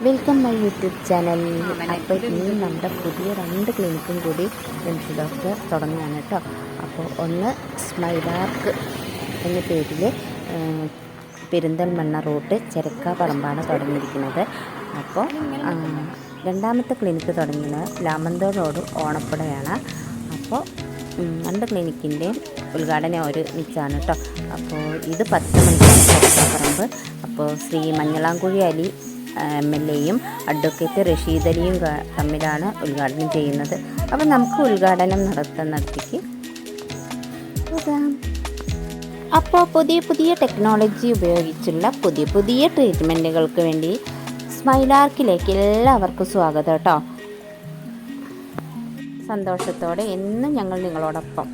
Welcome my YouTube channel. അപ്പോൾ ഇന്ന് നമ്മുടെ പുതിയ 2 ക്ലിനിക്കും കൂടി നിമിഷ ഡോക്ടർ തുടങ്ങുകയാണ് കേട്ടോ. അപ്പോൾ ഒന്ന് സ്മൈലാർക്ക് എന്ന പേരിൽ പെരിന്തൽമണ്ണ റൂട്ട് ചെരക്കാപ്പറമ്പാണ് തുടങ്ങിയിരിക്കുന്നത്. അപ്പോൾ രണ്ടാമത്തെ ക്ലിനിക്ക് തുടങ്ങിയത് ലാമന്തോൾ റോഡ് ഓണപ്പുഴയാണ്. അപ്പോൾ 2 ക്ലിനിക്കിൻ്റെയും ഉദ്ഘാടനം ഒരു മിച്ചാണ് കേട്ടോ. അപ്പോൾ ഇത് 10 മണിക്കാണ് ചെരക്കാപ്പറമ്പ്. അപ്പോൾ ശ്രീ മഞ്ഞളാംകുഴി അലി MLA-യും അഡ്വക്കേറ്റ് റഷീദ് അലിയും തമ്മിലാണ് ഉദ്ഘാടനം ചെയ്യുന്നത്. അപ്പോൾ നമുക്ക് ഉദ്ഘാടനം നടത്തിക്ക് പോകാം. അപ്പോൾ പുതിയ ടെക്നോളജി ഉപയോഗിച്ചുള്ള പുതിയ ട്രീറ്റ്മെൻറ്റുകൾക്ക് വേണ്ടി സ്മൈലാർക്കിലേക്ക് എല്ലാവർക്കും സ്വാഗതം കേട്ടോ. സന്തോഷത്തോടെ എന്നും ഞങ്ങൾ നിങ്ങളോടൊപ്പം.